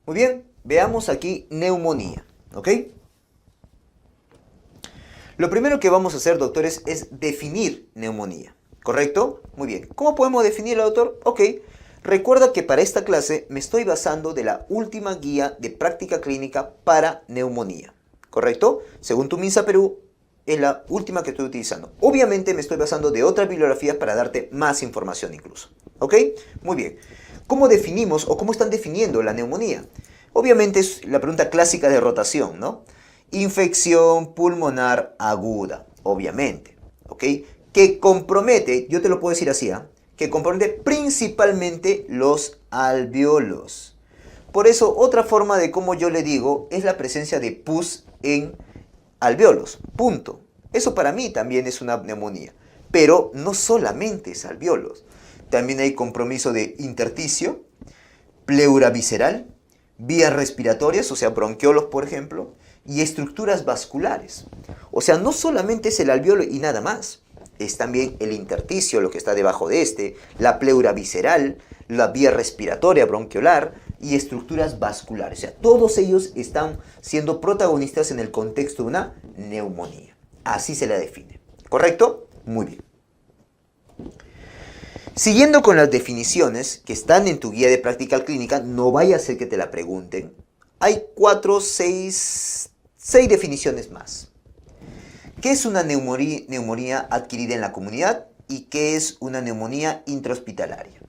Muy bien, veamos aquí neumonía, ¿ok? Lo primero que vamos a hacer, doctores, es definir neumonía, ¿correcto? Muy bien. ¿Cómo podemos definirla, doctor? Ok. Recuerda que para esta clase me estoy basando de la última guía de práctica clínica para neumonía, ¿correcto? Según tu MINSA Perú, es la última que estoy utilizando. Obviamente me estoy basando de otras bibliografías para darte más información incluso, ¿ok? Muy bien. ¿Cómo definimos o cómo están definiendo la neumonía? Obviamente es la pregunta clásica de rotación, ¿no? Infección pulmonar aguda, obviamente, ¿ok? Que compromete, yo te lo puedo decir así, ¿eh? Que compromete principalmente los alvéolos. Por eso, otra forma de cómo yo le digo es la presencia de pus en alvéolos, punto. Eso para mí también es una neumonía. Pero no solamente es alvéolos. También hay compromiso de intersticio, pleura visceral, vías respiratorias, o sea, bronquiolos, por ejemplo, y estructuras vasculares. O sea, no solamente es el alvéolo y nada más. Es también el intersticio, lo que está debajo de este, la pleura visceral, la vía respiratoria bronquiolar y estructuras vasculares. O sea, todos ellos están siendo protagonistas en el contexto de una neumonía. Así se la define. ¿Correcto? Muy bien. Siguiendo con las definiciones que están en tu guía de práctica clínica, no vaya a ser que te la pregunten. Hay 6 definiciones más. ¿Qué es una neumonía adquirida en la comunidad y qué es una neumonía intrahospitalaria?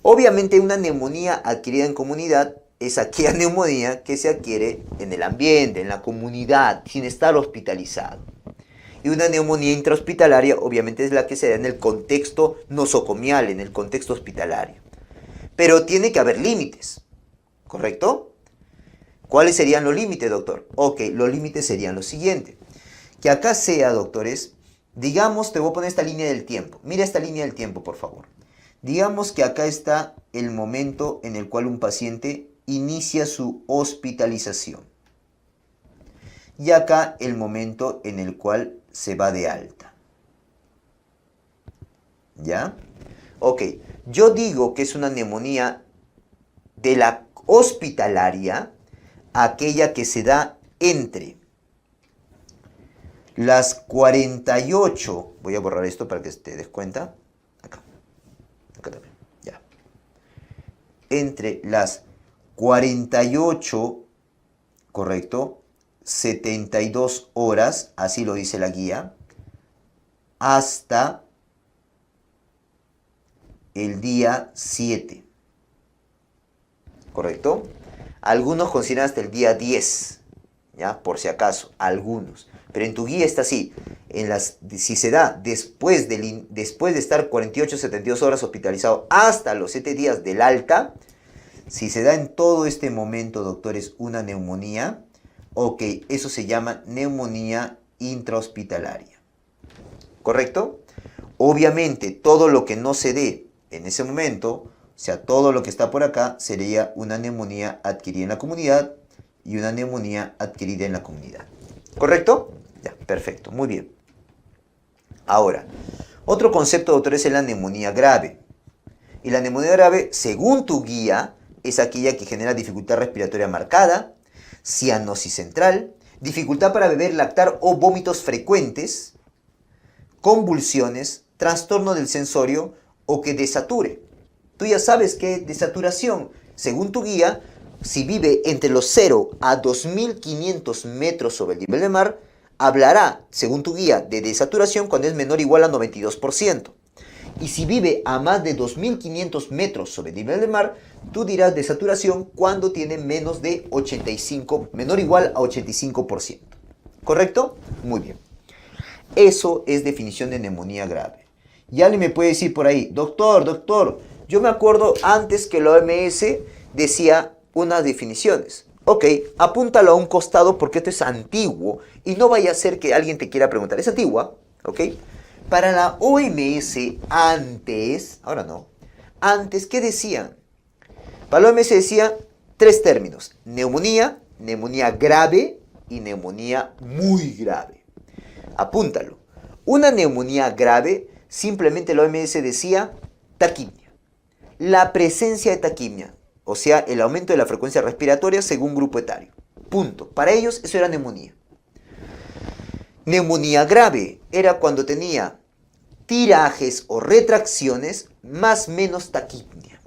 Obviamente una neumonía adquirida en comunidad es aquella neumonía que se adquiere en el ambiente, en la comunidad, sin estar hospitalizado. Y una neumonía intrahospitalaria obviamente es la que se da en el contexto nosocomial, en el contexto hospitalario. Pero tiene que haber límites, ¿correcto? ¿Cuáles serían los límites, doctor? Ok, los límites serían los siguientes. Que acá sea, doctores, digamos, te voy a poner esta línea del tiempo. Mira esta línea del tiempo, por favor. Digamos que acá está el momento en el cual un paciente inicia su hospitalización. Y acá el momento en el cual se va de alta. ¿Ya? Ok, yo digo que es una neumonía de la hospitalaria, aquella que se da entre las 48, voy a borrar esto para que te des cuenta, acá también, ya, entre las 48, correcto, 72 horas, así lo dice la guía, hasta el día 7, ¿correcto? Algunos consideran hasta el día 10, ¿ya? Por si acaso, algunos. Pero en tu guía está así, si se da después de estar 48, 72 horas hospitalizado hasta los 7 días del alta, si se da en todo este momento, doctores, una neumonía, ok, eso se llama neumonía intrahospitalaria. ¿Correcto? Obviamente, todo lo que no se dé en ese momento, o sea, todo lo que está por acá, sería una neumonía adquirida en la comunidad y una neumonía adquirida en la comunidad. ¿Correcto? Ya, perfecto, muy bien. Ahora, otro concepto, doctores, es la neumonía grave. Y la neumonía grave, según tu guía, es aquella que genera dificultad respiratoria marcada, cianosis central, dificultad para beber, lactar o vómitos frecuentes, convulsiones, trastorno del sensorio o que desature. Tú ya sabes que desaturación, según tu guía, si vive entre los 0 a 2500 metros sobre el nivel del mar, hablará, según tu guía, de desaturación cuando es menor o igual a 92%. Y si vive a más de 2500 metros sobre el nivel del mar, tú dirás de saturación cuando tiene menos de 85, menor o igual a 85%. ¿Correcto? Muy bien. Eso es definición de neumonía grave. Y alguien me puede decir por ahí, doctor, yo me acuerdo antes que la OMS decía unas definiciones. Ok, apúntalo a un costado porque esto es antiguo y no vaya a ser que alguien te quiera preguntar. ¿Es antigua? Ok. Para la OMS antes, ahora no, antes, ¿qué decían? Para la OMS decía 3 términos: neumonía, neumonía grave y neumonía muy grave. Apúntalo. Una neumonía grave, simplemente la OMS decía taquimia. La presencia de taquimia. o sea, el aumento de la frecuencia respiratoria según grupo etario. Punto. Para ellos eso era neumonía. Neumonía grave era cuando tenía tirajes o retracciones más menos taquipnea.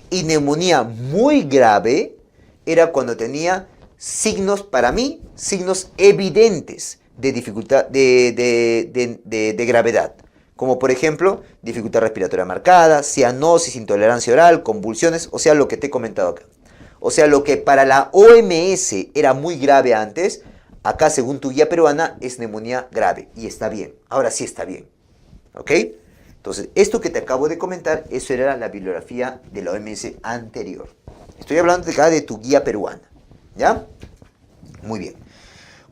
Y neumonía muy grave era cuando tenía signos, para mí, signos evidentes de dificultad, de gravedad. Como por ejemplo, dificultad respiratoria marcada, cianosis, intolerancia oral, convulsiones, o sea, lo que te he comentado acá. O sea, lo que para la OMS era muy grave antes, acá según tu guía peruana es neumonía grave. Y está bien, ahora sí está bien. ¿Ok? Entonces, esto que te acabo de comentar, eso era la bibliografía de la OMS anterior. Estoy hablando acá de tu guía peruana. ¿Ya? Muy bien.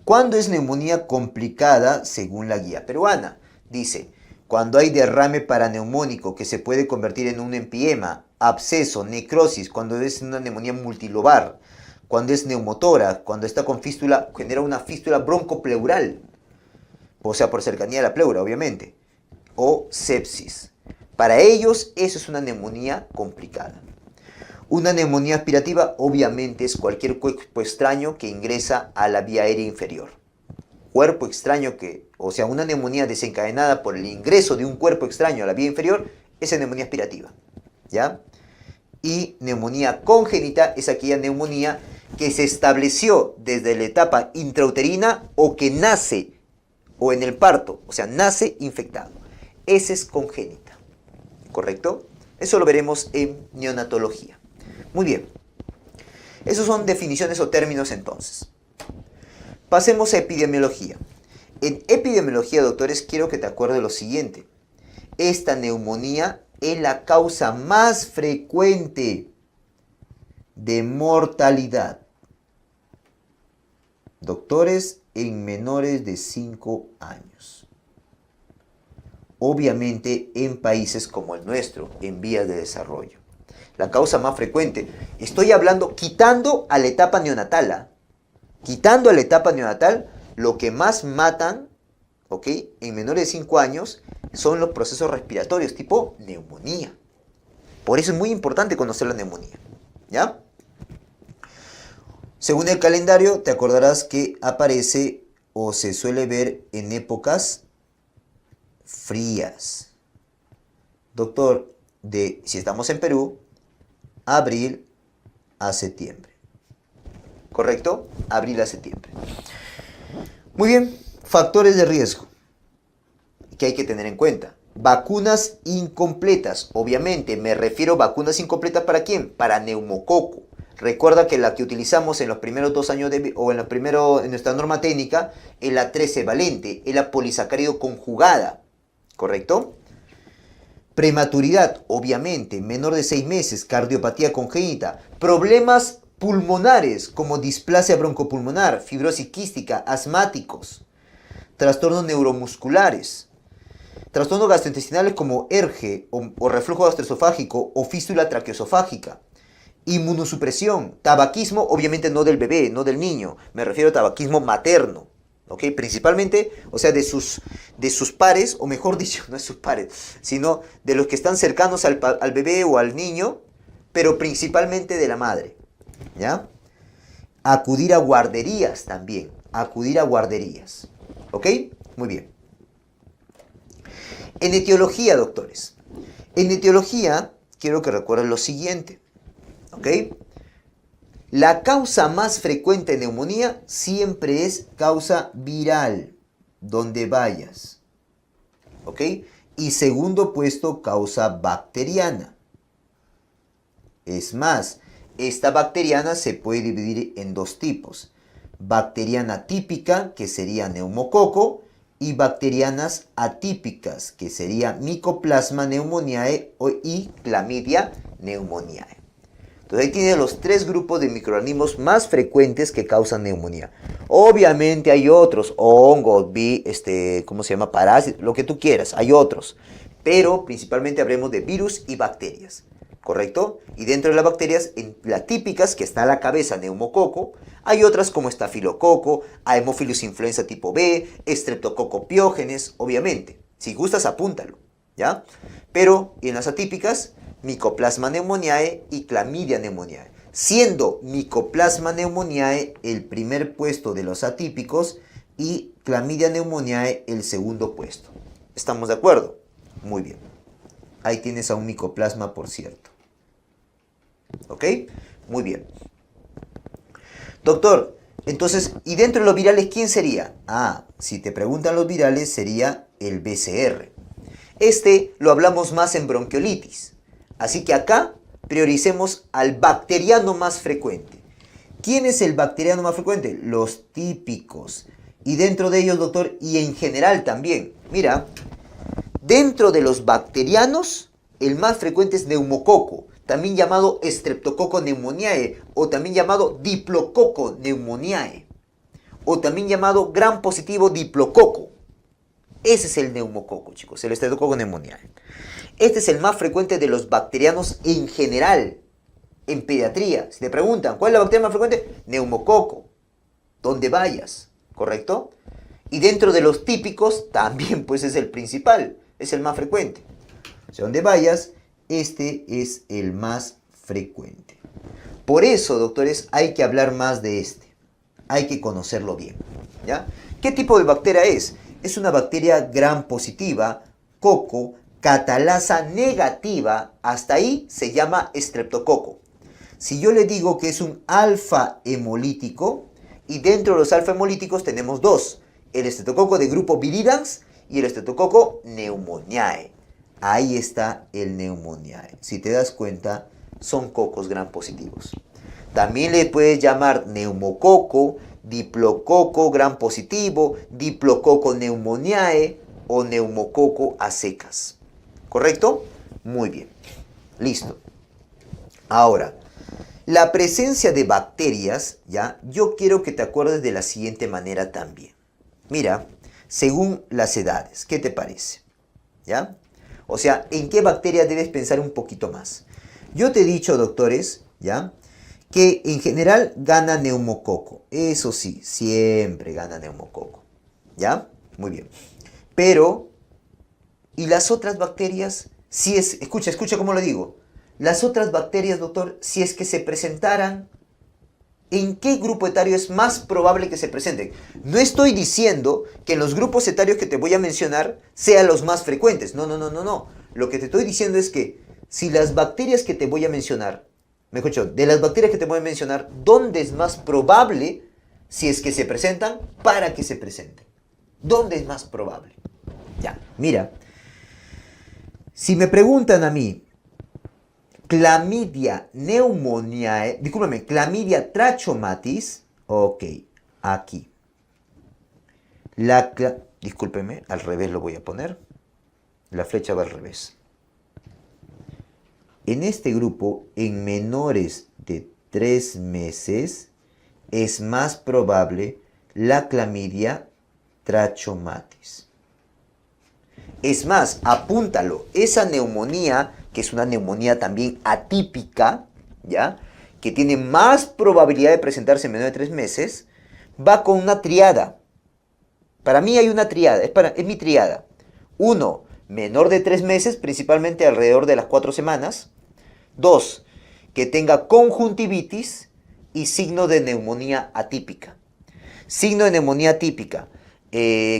¿Cuándo es neumonía complicada según la guía peruana? Dice, cuando hay derrame paraneumónico que se puede convertir en un empiema, absceso, necrosis, cuando es una neumonía multilobar, cuando es neumotora, cuando está con fístula, genera una fístula broncopleural, o sea, por cercanía a la pleura, obviamente, o sepsis. Para ellos, eso es una neumonía complicada. Una neumonía aspirativa obviamente es cualquier cuerpo extraño que ingresa a la vía aérea inferior. Cuerpo extraño que, o sea, una neumonía desencadenada por el ingreso de un cuerpo extraño a la vía inferior, esa es neumonía aspirativa. ¿Ya? Y neumonía congénita es aquella neumonía que se estableció desde la etapa intrauterina o que nace, o en el parto, o sea, nace infectado. Esa es congénita. ¿Correcto? Eso lo veremos en neonatología. Muy bien. Esos son definiciones o términos entonces. Pasemos a epidemiología. En epidemiología, doctores, quiero que te acuerdes lo siguiente. Esta neumonía es la causa más frecuente de mortalidad. Doctores, en menores de 5 años. Obviamente en países como el nuestro, en vías de desarrollo. La causa más frecuente. Estoy hablando, quitando a la etapa neonatal. Quitando a la etapa neonatal, lo que más matan, ¿ok?, en menores de 5 años son los procesos respiratorios, tipo neumonía. Por eso es muy importante conocer la neumonía. ¿Ya? Según el calendario, te acordarás que aparece o se suele ver en épocas frías. Doctor, si estamos en Perú, abril a septiembre. ¿Correcto? Abril a septiembre. Muy bien, factores de riesgo que hay que tener en cuenta. Vacunas incompletas. Obviamente, me refiero a vacunas incompletas ¿para quién? Para neumococo. Recuerda que la que utilizamos en los primeros 2 años en nuestra norma técnica es la 13 valente, es la polisacárido conjugada. ¿Correcto? Prematuridad, obviamente, menor de 6 meses, cardiopatía congénita, problemas pulmonares como displasia broncopulmonar, fibrosis quística, asmáticos, trastornos neuromusculares, trastornos gastrointestinales como ERGE o reflujo gastroesofágico o fístula traqueosofágica, inmunosupresión, tabaquismo, obviamente no del bebé, no del niño, me refiero a tabaquismo materno. ¿Ok? Principalmente, o sea, de sus pares, o mejor dicho, no de sus pares, sino de los que están cercanos al bebé o al niño, pero principalmente de la madre. ¿Ya? Acudir a guarderías también, acudir a guarderías. ¿Ok? Muy bien. En etiología, doctores. En etiología, quiero que recuerden lo siguiente. ¿Ok? La causa más frecuente de neumonía siempre es causa viral, donde vayas. ¿Ok? Y segundo puesto, causa bacteriana. Es más, esta bacteriana se puede dividir en 2 tipos. Bacteriana típica, que sería neumococo, y bacterianas atípicas, que sería Mycoplasma pneumoniae y Chlamydia pneumoniae. Entonces ahí tienes los 3 grupos de microorganismos más frecuentes que causan neumonía. Obviamente hay otros, hongos, ¿cómo se llama? Parásitos, lo que tú quieras, hay otros. Pero principalmente hablemos de virus y bacterias, ¿correcto? Y dentro de las bacterias, en las típicas, que está a la cabeza, neumococo, hay otras como estafilococo, Haemophilus influenza tipo B, Streptococcus pyogenes, obviamente. Si gustas, apúntalo, ¿ya? Pero en las atípicas Mycoplasma pneumoniae y Chlamydia pneumoniae, siendo Mycoplasma pneumoniae el primer puesto de los atípicos y Chlamydia pneumoniae el segundo puesto. ¿Estamos de acuerdo? Muy bien. Ahí tienes a un micoplasma, por cierto. ¿Ok? Muy bien. Doctor, entonces, ¿y dentro de los virales quién sería? Ah, si te preguntan los virales, sería el BCR. Este lo hablamos más en bronquiolitis. Así que acá prioricemos al bacteriano más frecuente. ¿Quién es el bacteriano más frecuente? Los típicos. Y dentro de ellos, doctor, y en general también. Mira, dentro de los bacterianos, el más frecuente es neumococo, también llamado Streptococcus pneumoniae, o también llamado Diplococcus pneumoniae, o también llamado gran positivo diplococo. Ese es el neumococo, chicos, el Streptococcus pneumoniae. Este es el más frecuente de los bacterianos en general, en pediatría. Si te preguntan, ¿cuál es la bacteria más frecuente? Neumococo, donde vayas, ¿correcto? Y dentro de los típicos, también pues es el principal, es el más frecuente. O sea, donde vayas, este es el más frecuente. Por eso, doctores, hay que hablar más de este. Hay que conocerlo bien, ¿ya? ¿Qué tipo de bacteria es? Es una bacteria gram positiva, coco, catalasa negativa, hasta ahí se llama estreptococo. Si yo le digo que es un alfa hemolítico, y dentro de los alfa hemolíticos tenemos dos, el estreptococo de grupo viridans y el estreptococo pneumoniae. Ahí está el pneumoniae. Si te das cuenta, son cocos gram positivos. También le puedes llamar neumococo, diplococo gram positivo, diplococo pneumoniae o neumococo a secas. ¿Correcto? Muy bien. Listo. Ahora, la presencia de bacterias, ¿ya? Yo quiero que te acuerdes de la siguiente manera también. Mira, según las edades, ¿qué te parece? ¿Ya? O sea, ¿en qué bacteria debes pensar un poquito más? Yo te he dicho, doctores, ¿ya? Que en general gana neumococo. Eso sí, siempre gana neumococo. ¿Ya? Muy bien. Pero, ¿y las otras bacterias? Si es, escucha cómo lo digo. Las otras bacterias, doctor, si es que se presentaran, ¿en qué grupo etario es más probable que se presenten? No estoy diciendo que en los grupos etarios que te voy a mencionar sean los más frecuentes. No. Lo que te estoy diciendo es que si las bacterias que te voy a mencionar, mejor dicho, de las bacterias que te voy a mencionar, ¿dónde es más probable, si es que se presentan, para que se presenten? ¿Dónde es más probable? Ya, mira, si me preguntan a mí, Chlamydia pneumoniae, discúlpame, Chlamydia trachomatis, ok, aquí. Discúlpeme, al revés lo voy a poner. La flecha va al revés. En este grupo, en menores de 3 meses, es más probable la Chlamydia trachomatis. Es más, apúntalo, esa neumonía, que es una neumonía también atípica, ¿ya? Que tiene más probabilidad de presentarse en menor de 3 meses, va con una triada. Para mí hay una triada, es mi triada. 1, menor de 3 meses, principalmente alrededor de las 4 semanas. 2, que tenga conjuntivitis y signo de neumonía atípica. Signo de neumonía atípica,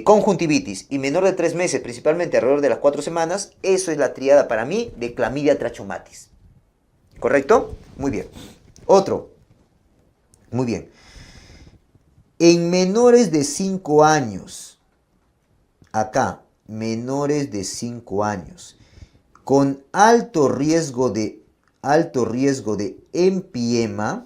conjuntivitis y menor de 3 meses, principalmente alrededor de las 4 semanas, eso es la triada para mí de Chlamydia trachomatis. ¿Correcto? Muy bien. Otro. Muy bien. En menores de 5 años, acá, menores de 5 años, con alto riesgo de empiema,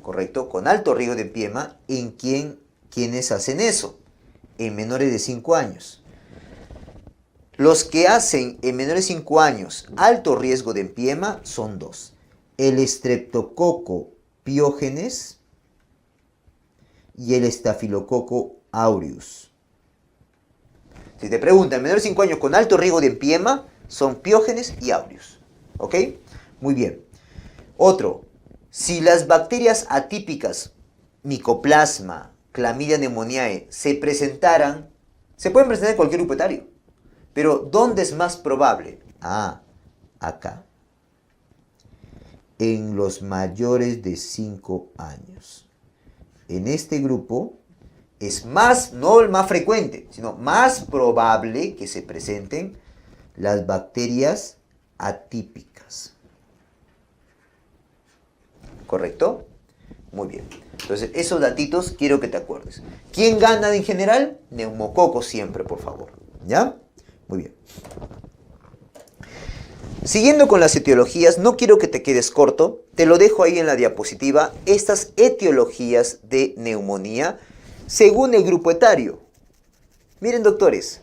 ¿correcto? Con alto riesgo de empiema, ¿en quiénes hacen eso? En menores de 5 años. Los que hacen en menores de 5 años alto riesgo de empiema son dos. El Streptococcus pyogenes y el Staphylococcus aureus. Si te preguntan, menores de 5 años con alto riesgo de empiema, son Piógenes y Aureus. ¿Ok? Muy bien. Otro. Si las bacterias atípicas, Mycoplasma, Chlamydia pneumoniae, se presentaran, se pueden presentar en cualquier grupo etario. Pero ¿dónde es más probable? Acá. En los mayores de 5 años. En este grupo es más, no el más frecuente, sino más probable que se presenten las bacterias atípicas. ¿Correcto? Muy bien. Entonces, esos datitos quiero que te acuerdes. ¿Quién gana en general? Neumococo siempre, por favor. ¿Ya? Muy bien. Siguiendo con las etiologías, no quiero que te quedes corto, te lo dejo ahí en la diapositiva, estas etiologías de neumonía según el grupo etario. Miren, doctores,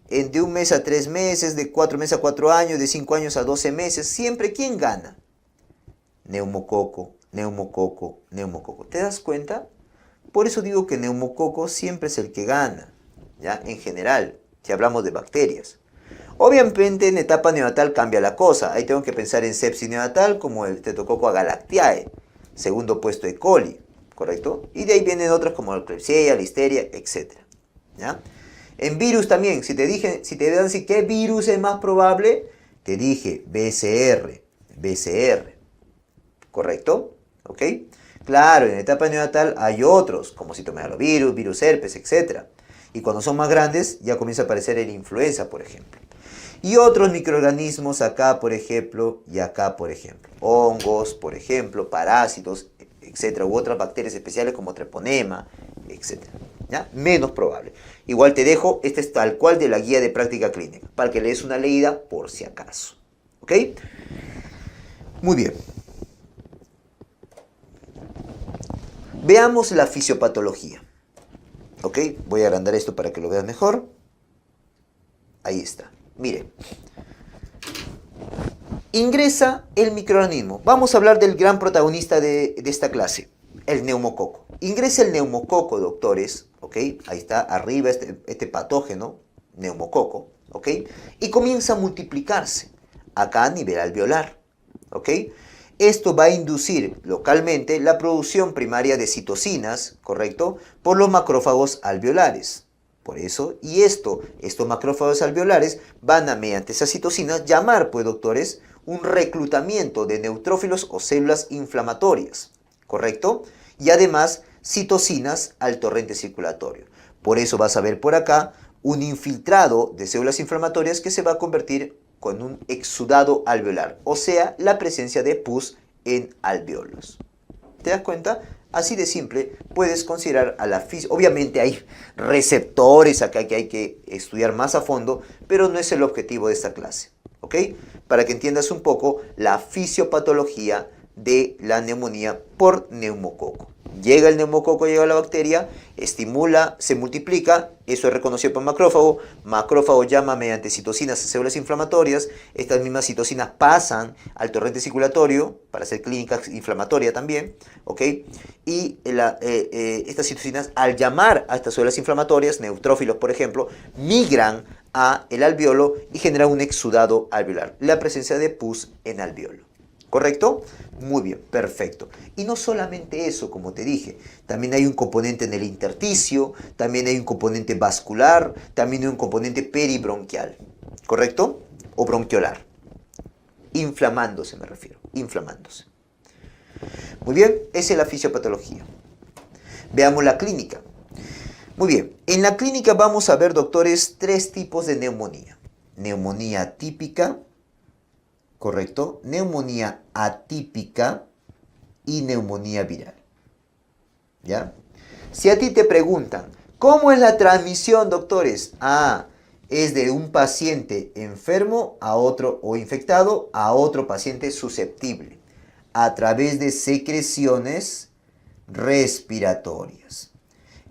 de 1 mes a 3 meses, de 4 meses a 4 años, de 5 años a 12 meses, siempre, ¿quién gana? Neumococo, neumococo, neumococo. ¿Te das cuenta? Por eso digo que neumococo siempre es el que gana, ¿ya? En general, si hablamos de bacterias. Obviamente en etapa neonatal cambia la cosa. Ahí tengo que pensar en sepsis neonatal como el Streptococcus agalactiae, segundo puesto E. coli, ¿correcto? Y de ahí vienen otras como la Klebsiella, Listeria, etc. ¿Ya? En virus también, si te dan a decir qué virus es más probable, te dije BCR, ¿correcto? ¿Ok? Claro, en etapa neonatal hay otros, como citomegalovirus, virus herpes, etc. Y cuando son más grandes, ya comienza a aparecer el influenza, por ejemplo. Y otros microorganismos acá, por ejemplo, y acá, por ejemplo. Hongos, por ejemplo, parásitos, etc. U otras bacterias especiales como treponema, etc. ¿Ya? Menos probable. Igual te dejo, este es tal cual de la guía de práctica clínica, para que le des una leída por si acaso. ¿Ok? Muy bien. Veamos la fisiopatología. ¿Ok? Voy a agrandar esto para que lo veas mejor. Ahí está. Mire. Ingresa el microorganismo. Vamos a hablar del gran protagonista de esta clase, el neumococo. Ingresa el neumococo, doctores. ¿Ok? Ahí está, arriba este patógeno, neumococo. ¿Ok? Y comienza a multiplicarse. Acá a nivel alveolar. ¿Ok? Esto va a inducir localmente la producción primaria de citocinas, ¿correcto? Por los macrófagos alveolares. Por eso, estos macrófagos alveolares van a, mediante esas citocinas, llamar, pues, doctores, un reclutamiento de neutrófilos o células inflamatorias, ¿correcto? Y además, citocinas al torrente circulatorio. Por eso vas a ver por acá un infiltrado de células inflamatorias que se va a convertir con un exudado alveolar, o sea, la presencia de pus en alveolos. ¿Te das cuenta? Así de simple puedes considerar a la fisiopatología. Obviamente hay receptores acá que hay que estudiar más a fondo, pero no es el objetivo de esta clase. ¿Ok? Para que entiendas un poco la fisiopatología de la neumonía por neumococo. Llega el neumococo, llega la bacteria, estimula, se multiplica, eso es reconocido por macrófago llama mediante citocinas a células inflamatorias, estas mismas citocinas pasan al torrente circulatorio para hacer clínica inflamatoria también, ¿ok? Y estas citocinas, al llamar a estas células inflamatorias, neutrófilos por ejemplo, migran a el alveolo y generan un exudado alveolar, la presencia de pus en alveolo. ¿Correcto? Muy bien, perfecto. Y no solamente eso, como te dije, también hay un componente en el intersticio, también hay un componente vascular, también hay un componente peribronquial, ¿correcto? O bronquiolar. Inflamándose me refiero, inflamándose. Muy bien, esa es la fisiopatología. Veamos la clínica. Muy bien, en la clínica vamos a ver, doctores, 3 tipos de neumonía. Neumonía típica, ¿correcto? Neumonía atípica y neumonía viral. ¿Ya? Si a ti te preguntan, ¿cómo es la transmisión, doctores? Es de un paciente enfermo a otro o infectado a otro paciente susceptible a través de secreciones respiratorias.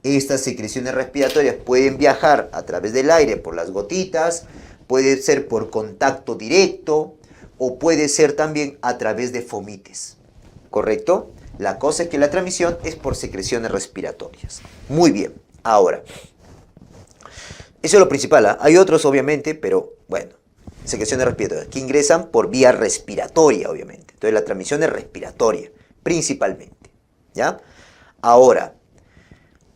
Estas secreciones respiratorias pueden viajar a través del aire por las gotitas, puede ser por contacto directo, o puede ser también a través de fomites, ¿correcto? La cosa es que la transmisión es por secreciones respiratorias. Muy bien, ahora, eso es lo principal, ¿eh? Hay otros obviamente, pero bueno, secreciones respiratorias que ingresan por vía respiratoria, obviamente. Entonces la transmisión es respiratoria, principalmente, ¿ya? Ahora,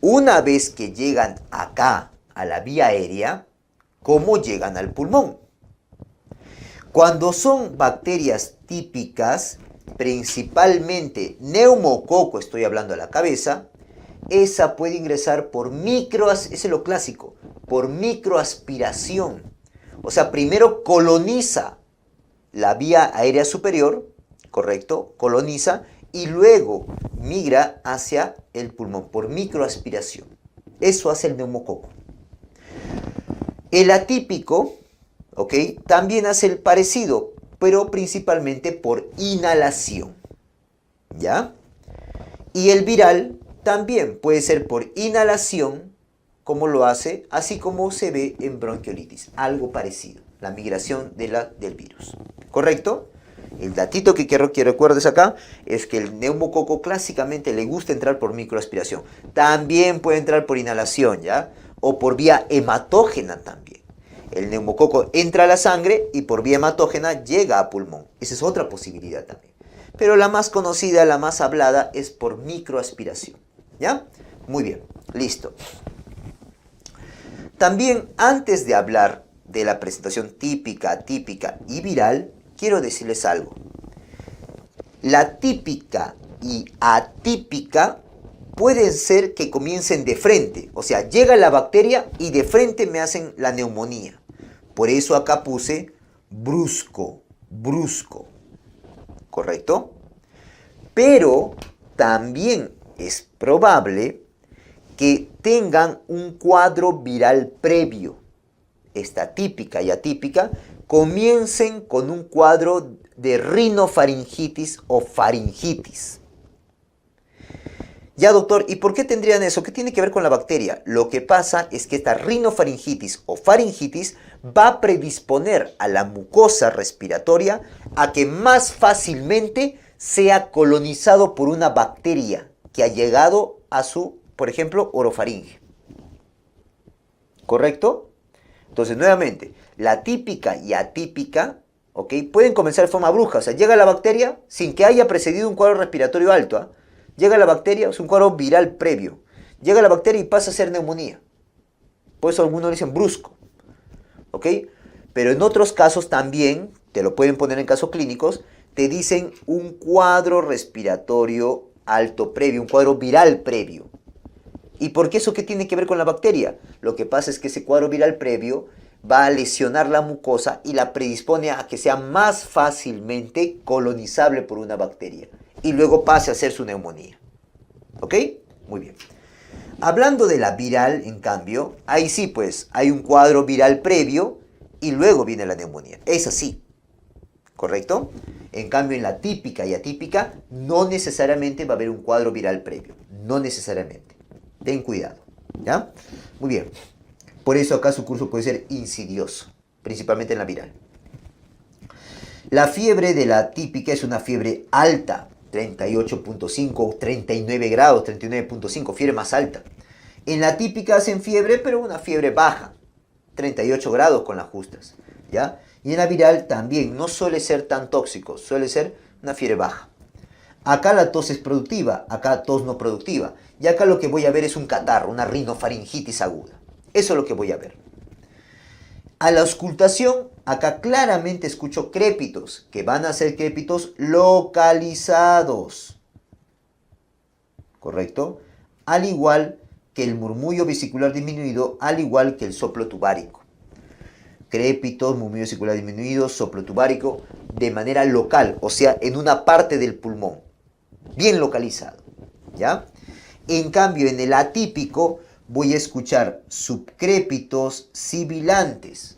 una vez que llegan acá, a la vía aérea, ¿cómo llegan al pulmón? Cuando son bacterias típicas, principalmente neumococo, estoy hablando a la cabeza, esa puede ingresar por ese es lo clásico, por microaspiración. O sea, primero coloniza la vía aérea superior, correcto, coloniza, y luego migra hacia el pulmón por microaspiración. Eso hace el neumococo. El atípico, ¿ok? También hace el parecido, pero principalmente por inhalación, ¿ya? Y el viral también puede ser por inhalación, como lo hace, así como se ve en bronquiolitis, algo parecido, la migración del virus, ¿correcto? El datito que quiero que recuerdes acá es que el neumococo clásicamente le gusta entrar por microaspiración. También puede entrar por inhalación, ¿ya? O por vía hematógena también. El neumococo entra a la sangre y por vía hematógena llega a pulmón. Esa es otra posibilidad también. Pero la más conocida, la más hablada, es por microaspiración, ¿ya? Muy bien, listo. También antes de hablar de la presentación típica, atípica y viral, quiero decirles algo. La típica y atípica pueden ser que comiencen de frente. O sea, llega la bacteria y de frente me hacen la neumonía. Por eso acá puse brusco. ¿Correcto? Pero también es probable que tengan un cuadro viral previo. Esta típica y atípica comiencen con un cuadro de rinofaringitis o faringitis. Ya, doctor, ¿y por qué tendrían eso? ¿Qué tiene que ver con la bacteria? Lo que pasa es que esta rinofaringitis o faringitis va a predisponer a la mucosa respiratoria a que más fácilmente sea colonizado por una bacteria que ha llegado a su, por ejemplo, orofaringe. ¿Correcto? Entonces, nuevamente, la típica y atípica, ¿ok? Pueden comenzar de forma brusca. O sea, llega la bacteria sin que haya precedido un cuadro respiratorio alto, ¿ah? Llega la bacteria, es un cuadro viral previo. Llega la bacteria y pasa a ser neumonía. Por eso algunos dicen brusco. ¿Ok? Pero en otros casos también, te lo pueden poner en casos clínicos, te dicen un cuadro respiratorio alto previo, un cuadro viral previo. ¿Y por qué eso qué tiene que ver con la bacteria? Lo que pasa es que ese cuadro viral previo va a lesionar la mucosa y la predispone a que sea más fácilmente colonizable por una bacteria. Y luego pase a ser su neumonía. ¿Ok? Muy bien. Hablando de la viral, en cambio, ahí sí pues hay un cuadro viral previo y luego viene la neumonía. Es así. ¿Correcto? En cambio, en la típica y atípica no necesariamente va a haber un cuadro viral previo. No necesariamente. Ten cuidado. ¿Ya? Muy bien. Por eso acá su curso puede ser insidioso, principalmente en la viral. La fiebre de la típica es una fiebre alta, 38.5, 39 grados, 39.5, fiebre más alta. En la típica hacen fiebre, pero una fiebre baja, 38 grados con las justas, ¿ya? Y en la viral también, no suele ser tan tóxico, suele ser una fiebre baja. Acá la tos es productiva, acá tos no productiva. Y acá lo que voy a ver es un catarro, una rinofaringitis aguda. Eso es lo que voy a ver. A la auscultación, acá claramente escucho crépitos, que van a ser crépitos localizados. ¿Correcto? Al igual que el murmullo vesicular disminuido, al igual que el soplo tubárico. Crépitos, murmullo vesicular disminuido, soplo tubárico, de manera local, o sea, en una parte del pulmón. Bien localizado. ¿Ya? En cambio, en el atípico voy a escuchar subcrépitos sibilantes.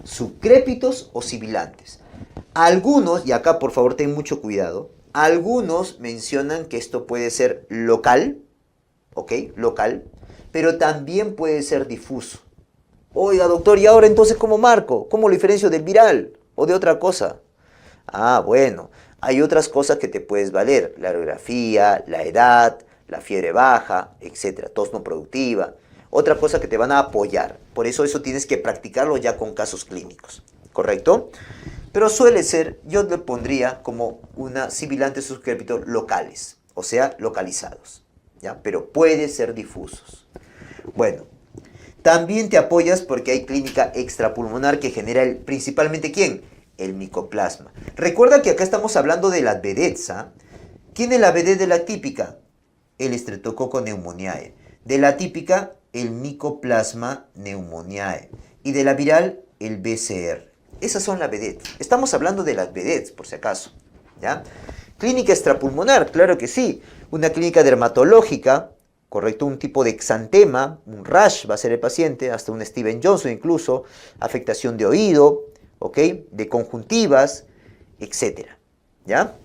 Subcrépitos o sibilantes. Algunos, y acá por favor ten mucho cuidado, algunos mencionan que esto puede ser local, ¿ok? Local, pero también puede ser difuso. Oiga, doctor, ¿y ahora entonces cómo marco? ¿Cómo lo diferencio del viral o de otra cosa? Ah, bueno, hay otras cosas que te puedes valer. La orografía, la edad, la fiebre baja, etc. Tos no productiva. Otra cosa que te van a apoyar. Por eso tienes que practicarlo ya con casos clínicos. ¿Correcto? Pero suele ser, yo le pondría como una sibilantes subcrépitos locales. O sea, localizados. ¿Ya? Pero puede ser difusos. Bueno, también te apoyas porque hay clínica extrapulmonar que genera principalmente ¿quién? el micoplasma. Recuerda que acá estamos hablando de las vedettes, ¿ah? ¿Quién es la vedette de la atípica? El Streptococcus pneumoniae. De la atípica, el Mycoplasma pneumoniae. Y de la viral, el BCR. Esas son las vedettes. Estamos hablando de las vedettes, por si acaso, ¿ya? Clínica extrapulmonar, claro que sí. Una clínica dermatológica, correcto, un tipo de exantema, un rash va a ser el paciente, hasta un Steven Johnson incluso, afectación de oído, ¿ok? De conjuntivas, etcétera, ¿ya?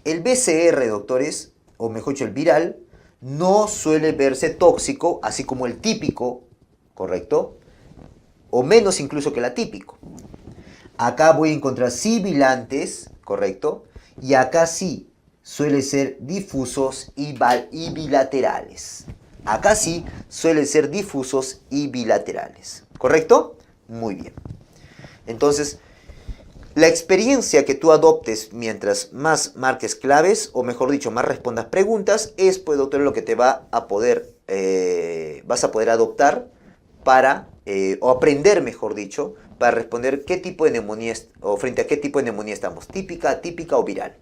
El BCR, doctores, o mejor dicho, el viral, no suele verse tóxico, así como el típico, ¿correcto? O menos incluso que el atípico. Acá voy a encontrar sibilantes, ¿correcto? Y acá sí, suele ser difusos y bilaterales. Acá sí, suelen ser difusos y bilaterales, ¿correcto? Muy bien. Entonces, la experiencia que tú adoptes mientras más marques claves, o mejor dicho, más respondas preguntas, es, pues, doctor, lo que te va a poder, vas a poder adoptar para, o aprender, mejor dicho, para responder qué tipo de neumonía, o frente a qué tipo de neumonía estamos, típica, atípica o viral.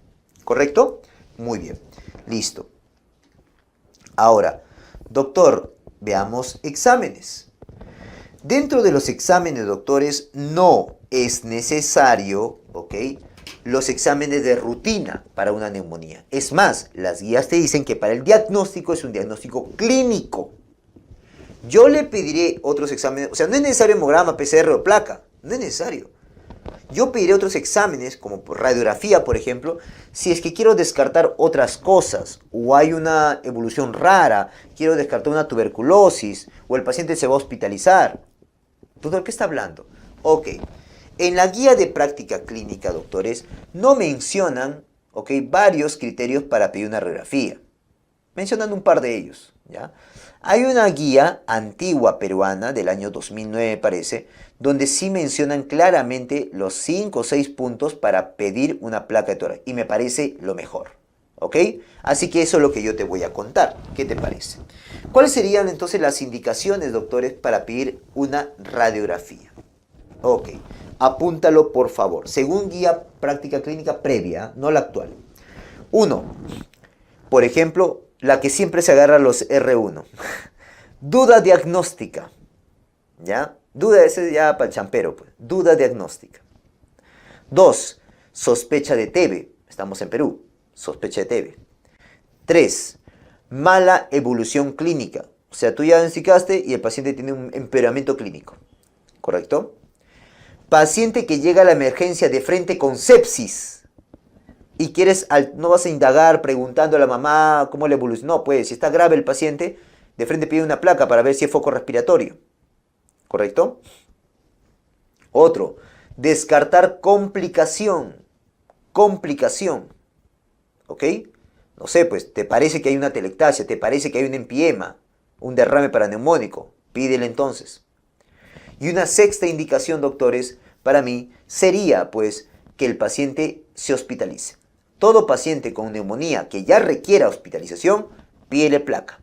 ¿Correcto? Muy bien. Listo. Ahora, doctor, veamos exámenes. Dentro de los exámenes, doctores, no es necesario, ¿ok?, los exámenes de rutina para una neumonía. Es más, las guías te dicen que para el diagnóstico es un diagnóstico clínico. Yo le pediré otros exámenes, o sea, no es necesario hemograma, PCR o placa, no es necesario. Yo pediré otros exámenes, como radiografía, por ejemplo, si es que quiero descartar otras cosas, o hay una evolución rara, quiero descartar una tuberculosis, o el paciente se va a hospitalizar. ¿Doctor, qué está hablando? Ok, en la guía de práctica clínica, doctores, no mencionan, ok, varios criterios para pedir una radiografía. Mencionan un par de ellos, ¿ya? Hay una guía antigua peruana del año 2009, parece, donde sí mencionan claramente los 5 o 6 puntos para pedir una placa de tórax. Y me parece lo mejor, ¿ok? Así que eso es lo que yo te voy a contar. ¿Qué te parece? ¿Cuáles serían entonces las indicaciones, doctores, para pedir una radiografía? Ok, apúntalo por favor. Según guía práctica clínica previa, no la actual. 1. Por ejemplo, la que siempre se agarra a los R1. Duda diagnóstica. ¿Ya? Duda, ese es ya para el champero, pues. Duda diagnóstica. 2. Sospecha de TB. Estamos en Perú. Sospecha de TB. 3. Mala evolución clínica. O sea, tú ya diagnosticaste y el paciente tiene un empeoramiento clínico. ¿Correcto? Paciente que llega a la emergencia de frente con sepsis. Y no vas a indagar preguntando a la mamá cómo le evolucionó. No, pues, si está grave el paciente, de frente pide una placa para ver si es foco respiratorio. ¿Correcto? Otro, descartar complicación. Complicación. ¿Ok? No sé, pues, te parece que hay una telectasia, te parece que hay un empiema, un derrame paraneumónico. Pídele entonces. Y una sexta indicación, doctores, para mí, sería, pues, que el paciente se hospitalice. Todo paciente con neumonía que ya requiera hospitalización, pídele placa.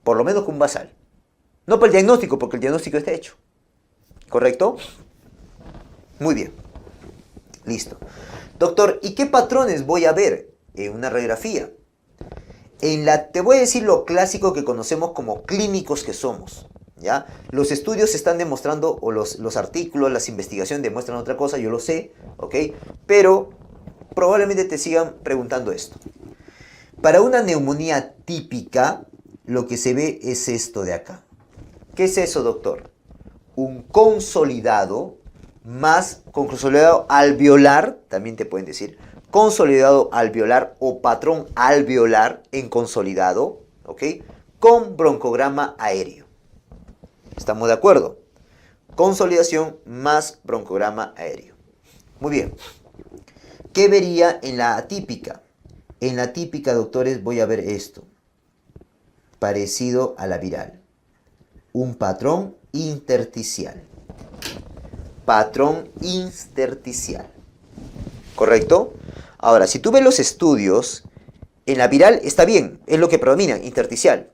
Por lo menos con un basal. No para el diagnóstico, porque el diagnóstico está hecho. ¿Correcto? Muy bien. Listo. Doctor, ¿y qué patrones voy a ver en una radiografía? Te voy a decir lo clásico que conocemos como clínicos que somos. ¿Ya? Los estudios están demostrando, o los artículos, las investigaciones demuestran otra cosa, yo lo sé, ¿ok? Pero probablemente te sigan preguntando esto. Para una neumonía típica, lo que se ve es esto de acá. ¿Qué es eso, doctor? Un consolidado alveolar, también te pueden decir, consolidado alveolar o patrón alveolar en consolidado, ¿ok? Con broncograma aéreo. ¿Estamos de acuerdo? Consolidación más broncograma aéreo. Muy bien. ¿Qué vería en la atípica? En la atípica, doctores, voy a ver esto. Parecido a la viral. Un patrón intersticial. Patrón intersticial. ¿Correcto? Ahora, si tú ves los estudios, en la viral está bien, es lo que predomina, intersticial.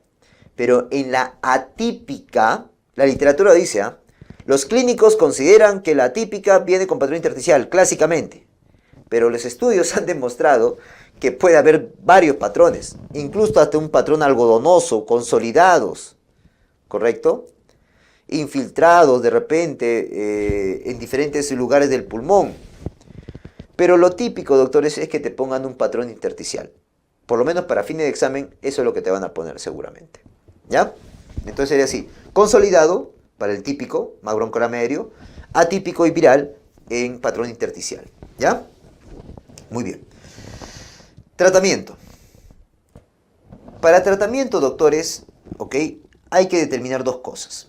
Pero en la atípica, la literatura dice, Los clínicos consideran que la atípica viene con patrón intersticial, clásicamente. Pero los estudios han demostrado que puede haber varios patrones, incluso hasta un patrón algodonoso, consolidados, ¿correcto? Infiltrados de repente en diferentes lugares del pulmón. Pero lo típico, doctores, es que te pongan un patrón intersticial. Por lo menos para fines de examen, eso es lo que te van a poner seguramente. ¿Ya? Entonces sería así. Consolidado, para el típico, más broncoramedio, atípico y viral en patrón intersticial. ¿Ya? Muy bien. Tratamiento. Para tratamiento, doctores, ¿ok? Hay que determinar dos cosas.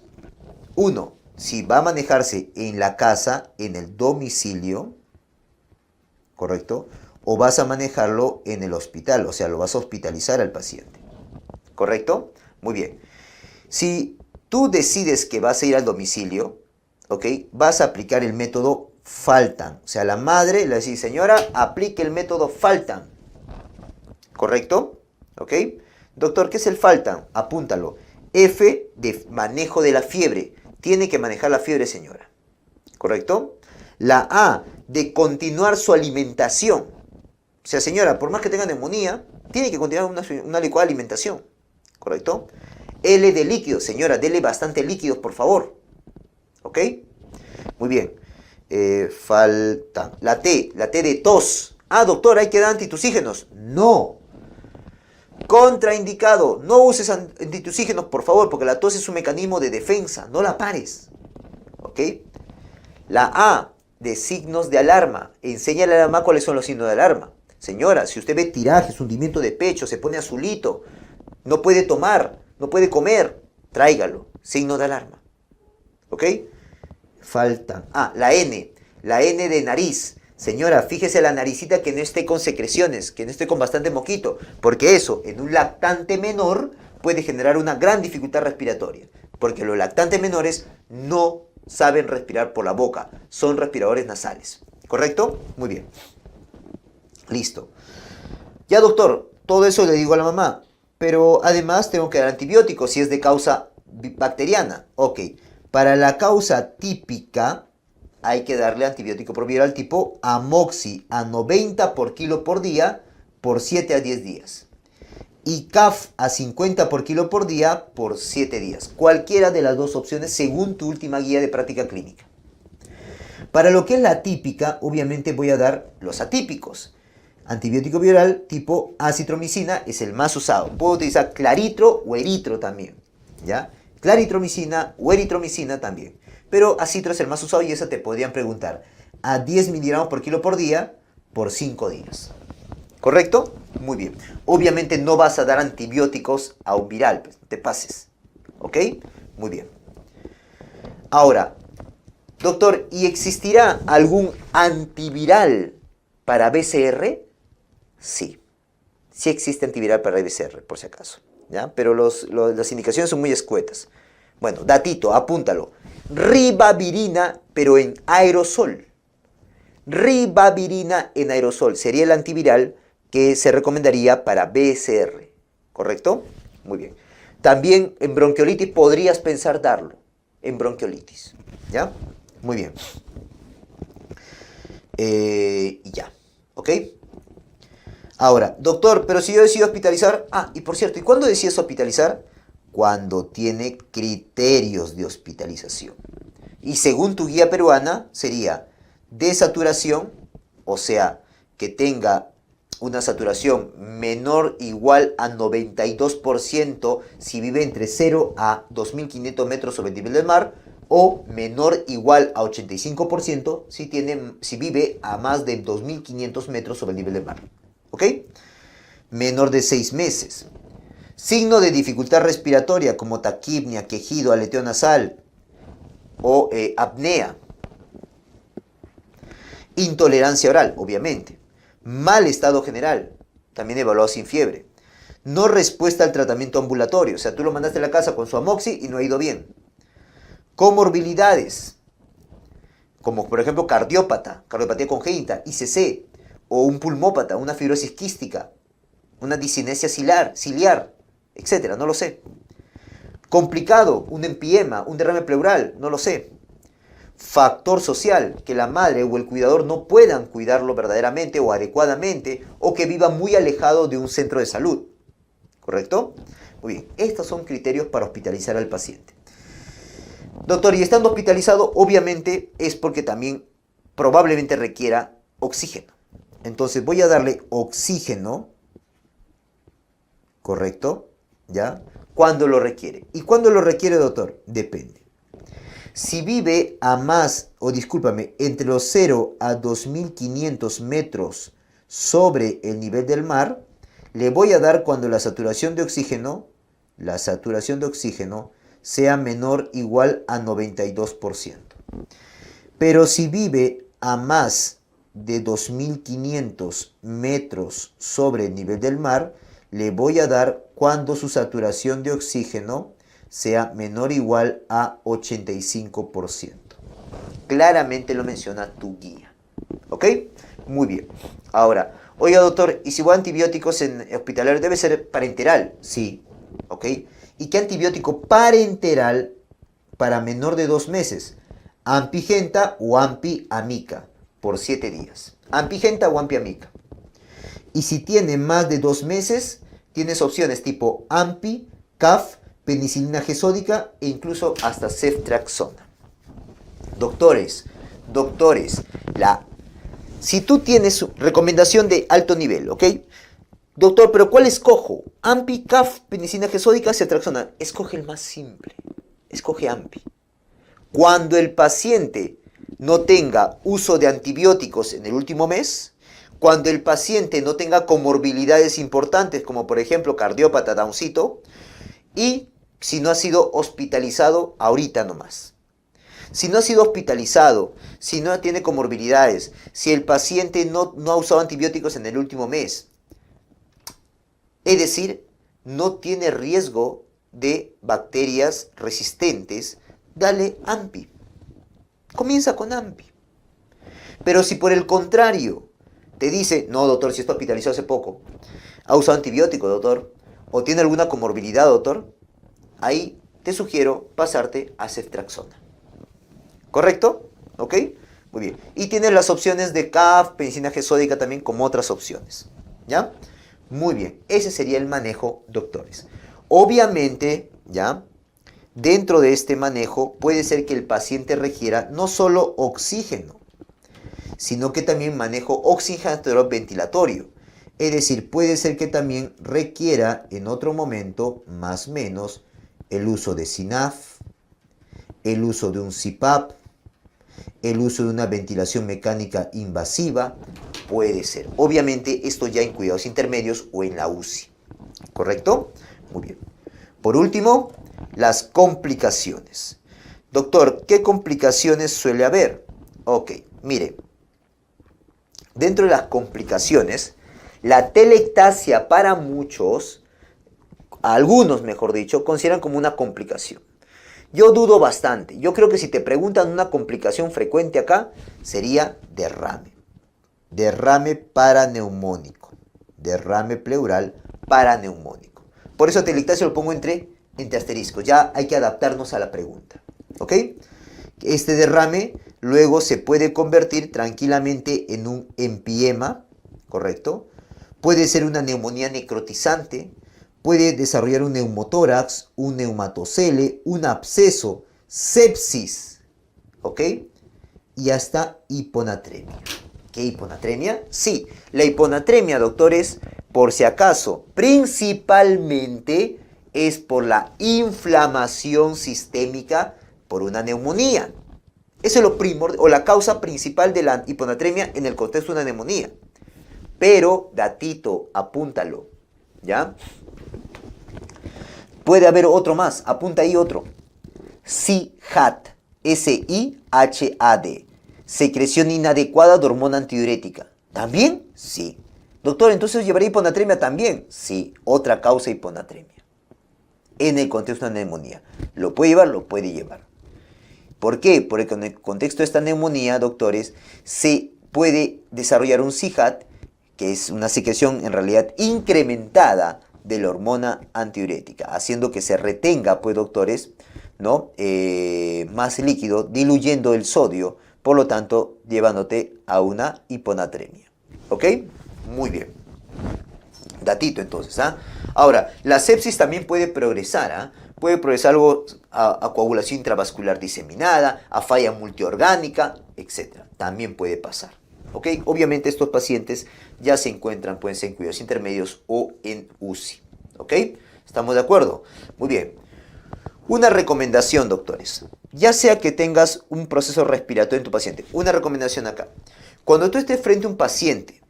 Uno, si va a manejarse en la casa, en el domicilio, ¿correcto? O vas a manejarlo en el hospital, o sea, lo vas a hospitalizar al paciente. ¿Correcto? Muy bien. Si tú decides que vas a ir al domicilio, ¿ok? Vas a aplicar el método Faltan. O sea, la madre le dice, señora, aplique el método Faltan. ¿Correcto? ¿Ok? Doctor, ¿qué es el Faltan? Apúntalo. F de manejo de la fiebre. Tiene que manejar la fiebre, señora. ¿Correcto? La A de continuar su alimentación. O sea, señora, por más que tenga neumonía, tiene que continuar una adecuada alimentación. ¿Correcto? L de líquidos. Señora, dele bastante líquidos, por favor. ¿Ok? Muy bien. Falta. La T de tos. Ah, doctor, hay que dar antitusígenos. No. Contraindicado. No uses antitusígenos, por favor, porque la tos es un mecanismo de defensa. No la pares. ¿Ok? La A de signos de alarma. Enséñale a la mamá cuáles son los signos de alarma. Señora, si usted ve tirajes, hundimiento de pecho, se pone azulito, no puede tomar, no puede comer, tráigalo. Signo de alarma. ¿Ok? Falta. Ah, la N. La N de nariz. Señora, fíjese la naricita que no esté con secreciones, que no esté con bastante moquito, porque eso en un lactante menor puede generar una gran dificultad respiratoria, porque los lactantes menores no saben respirar por la boca, son respiradores nasales. ¿Correcto? Muy bien. Listo. Ya, doctor, todo eso le digo a la mamá, pero además tengo que dar antibióticos si es de causa bacteriana. Ok, para la causa típica hay que darle antibiótico proviral tipo Amoxi a 90 por kilo por día por 7 a 10 días. Y CAF a 50 por kilo por día por 7 días. Cualquiera de las dos opciones según tu última guía de práctica clínica. Para lo que es la típica, obviamente voy a dar los atípicos. Antibiótico viral tipo acitromicina es el más usado. Puedo utilizar claritro o eritro también. ¿Ya? Claritromicina o eritromicina también. Pero acitro es el más usado y esa te podrían preguntar. A 10 miligramos por kilo por día por 5 días. ¿Correcto? Muy bien. Obviamente no vas a dar antibióticos a un viral, pues, no te pases. ¿Ok? Muy bien. Ahora, doctor, ¿y existirá algún antiviral para BCR? Sí. Sí existe antiviral para BCR, por si acaso. ¿Ya? Pero las indicaciones son muy escuetas. Bueno, datito, apúntalo. Ribavirina, pero en aerosol. Ribavirina en aerosol sería el antiviral que se recomendaría para BCR. ¿Correcto? Muy bien. También en bronquiolitis podrías pensar darlo. En bronquiolitis. ¿Ya? Muy bien. Y ya. ¿Ok? Ahora, doctor, pero si yo decido hospitalizar... Ah, y por cierto, ¿y cuándo decides hospitalizar? Cuando tiene criterios de hospitalización. Y según tu guía peruana, sería desaturación, o sea, que tenga una saturación menor o igual a 92% si vive entre 0 a 2.500 metros sobre el nivel del mar, o menor o igual a 85% si vive a más de 2.500 metros sobre el nivel del mar. ¿Ok? Menor de 6 meses. Signo de dificultad respiratoria como taquipnia, quejido, aleteo nasal o apnea. Intolerancia oral, obviamente. Mal estado general, también evaluado sin fiebre. No respuesta al tratamiento ambulatorio, o sea, tú lo mandaste a la casa con su amoxi y no ha ido bien. Comorbilidades, como por ejemplo cardiopatía congénita, ICC, o un pulmópata, una fibrosis quística, una discinesia ciliar, etcétera, no lo sé. Complicado, un empiema, un derrame pleural, no lo sé. factor social, que la madre o el cuidador no puedan cuidarlo verdaderamente o adecuadamente, o que viva muy alejado de un centro de salud. ¿Correcto? Muy bien, estos son criterios para hospitalizar al paciente. Doctor, y estando hospitalizado, obviamente es porque también probablemente requiera oxígeno. Entonces voy a darle oxígeno, ¿correcto? ¿Ya? ¿Cuándo lo requiere? ¿Y cuándo lo requiere, doctor? Depende. Si vive a más, o discúlpame, entre los 0 a 2500 metros sobre el nivel del mar, le voy a dar cuando la saturación de oxígeno sea menor o igual a 92%. Pero si vive a más de 2500 metros sobre el nivel del mar, le voy a dar cuando su saturación de oxígeno sea menor o igual a 85%. Claramente lo menciona tu guía. ¿Ok? Muy bien. Ahora, oiga doctor, ¿y si voy a antibióticos en hospitalario debe ser parenteral? Sí. ¿Ok? ¿Y qué antibiótico parenteral para menor de 2 meses? Ampigenta o ampi-amica por 7 días. Ampigenta o ampi-amica. Y si tiene más de 2 meses, tienes opciones tipo ampi, CAF, penicilina G sódica e incluso hasta ceftriaxona. Doctores, si tú tienes recomendación de alto nivel, ¿ok? Doctor, pero ¿cuál escojo? Ampi, CAF, penicilina G sódica, ceftriaxona. Escoge el más simple. Escoge ampi. Cuando el paciente no tenga uso de antibióticos en el último mes, cuando el paciente no tenga comorbilidades importantes, como por ejemplo cardiópata, Downcito, y si no ha sido hospitalizado ahorita nomás. Si no ha sido hospitalizado, si no tiene comorbilidades, si el paciente no ha usado antibióticos en el último mes, es decir, no tiene riesgo de bacterias resistentes, dale AMPI. Comienza con AMPI. Pero si por el contrario te dice, no doctor, si está hospitalizado hace poco, ha usado antibiótico, doctor, o tiene alguna comorbilidad, doctor, ahí te sugiero pasarte a ceftriaxona. ¿Correcto? ¿Ok? Muy bien. Y tienes las opciones de CAF, penicilina G sódica también como otras opciones. ¿Ya? Muy bien. Ese sería el manejo, doctores. Obviamente, ¿ya? Dentro de este manejo puede ser que el paciente requiera no solo oxígeno, sino que también manejo oxigenador ventilatorio. Es decir, puede ser que también requiera en otro momento, más o menos, el uso de SINAF, el uso de un CPAP, el uso de una ventilación mecánica invasiva, puede ser. Obviamente esto ya en cuidados intermedios o en la UCI. ¿Correcto? Muy bien. Por último, las complicaciones. Doctor, ¿qué complicaciones suele haber? Ok, mire. Dentro de las complicaciones, la telectasia para muchos, algunos mejor dicho, consideran como una complicación. Yo dudo bastante. Yo creo que si te preguntan una complicación frecuente acá, sería derrame. Derrame paraneumónico. Derrame pleural paraneumónico. Por eso telectasia lo pongo entre asteriscos. Ya hay que adaptarnos a la pregunta. ¿Ok? Este derrame luego se puede convertir tranquilamente en un empiema, ¿correcto? Puede ser una neumonía necrotizante, puede desarrollar un neumotórax, un neumatocele, un absceso, sepsis, ¿ok? Y hasta hiponatremia. ¿Qué hiponatremia? Sí, la hiponatremia, doctores, por si acaso, principalmente es por la inflamación sistémica por una neumonía. Eso es lo primordial, o la causa principal de la hiponatremia en el contexto de una neumonía. Pero, datito, apúntalo, ¿ya? Puede haber otro más, apunta ahí otro. SIHAD, S-I-H-A-D, secreción inadecuada de hormona antidiurética. ¿También? Sí. Doctor, ¿entonces llevaría hiponatremia también? Sí, otra causa de hiponatremia. En el contexto de una neumonía. ¿Lo puede llevar? Lo puede llevar. ¿Por qué? Porque en el contexto de esta neumonía, doctores, se puede desarrollar un SIHAD, que es una secreción en realidad incrementada de la hormona antidiurética, haciendo que se retenga, pues doctores, ¿no? Más líquido, diluyendo el sodio, por lo tanto, llevándote a una hiponatremia. ¿Ok? Muy bien. Datito entonces, ¿ah? Ahora, la sepsis también puede progresar, ¿ah? Puede progresar algo a coagulación intravascular diseminada, a falla multiorgánica, etc. También puede pasar. ¿Ok? Obviamente estos pacientes ya se encuentran, pueden ser en cuidados intermedios o en UCI. ¿Ok? ¿Estamos de acuerdo? Muy bien. Una recomendación, doctores. Ya sea que tengas un proceso respiratorio en tu paciente. Una recomendación acá. Cuando tú estés frente a un paciente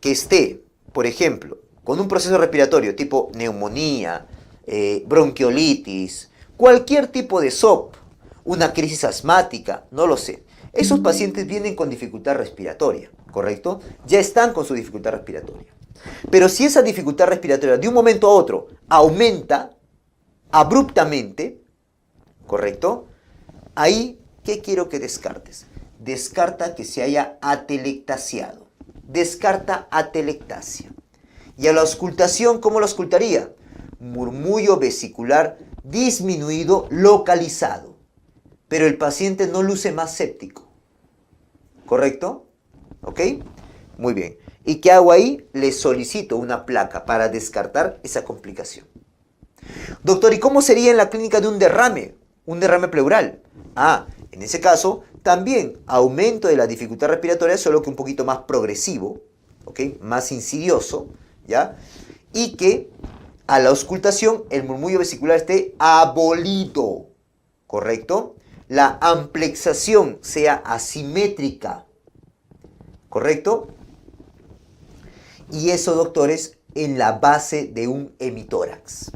que esté, por ejemplo, con un proceso respiratorio tipo neumonía, bronquiolitis, cualquier tipo de SOP, una crisis asmática, no lo sé. Esos pacientes vienen con dificultad respiratoria, ¿correcto? Ya están con su dificultad respiratoria. Pero si esa dificultad respiratoria de un momento a otro aumenta abruptamente, ¿correcto? Ahí, ¿qué quiero que descartes? Descarta que se haya atelectasiado. Descarta atelectasia. Y a la auscultación, ¿cómo lo auscultaría? Murmullo vesicular disminuido localizado. Pero el paciente no luce más séptico. ¿Correcto? ¿Ok? Muy bien. ¿Y qué hago ahí? Le solicito una placa para descartar esa complicación. Doctor, ¿y cómo sería en la clínica de un derrame? Un derrame pleural. En ese caso, también aumento de la dificultad respiratoria, solo que un poquito más progresivo, ¿ok? Más insidioso, ¿ya? Y que a la auscultación el murmullo vesicular esté abolido, ¿correcto? La amplexación sea asimétrica, ¿correcto? Y eso, doctores, en la base de un hemitórax.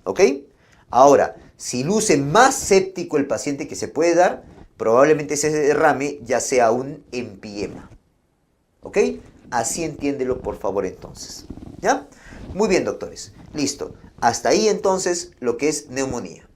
¿Ok? Ahora, si luce más séptico el paciente que se puede dar, probablemente ese derrame ya sea un empiema. ¿Ok? Así entiéndelo, por favor, entonces. ¿Ya? Muy bien, doctores. Listo. Hasta ahí, entonces, lo que es neumonía.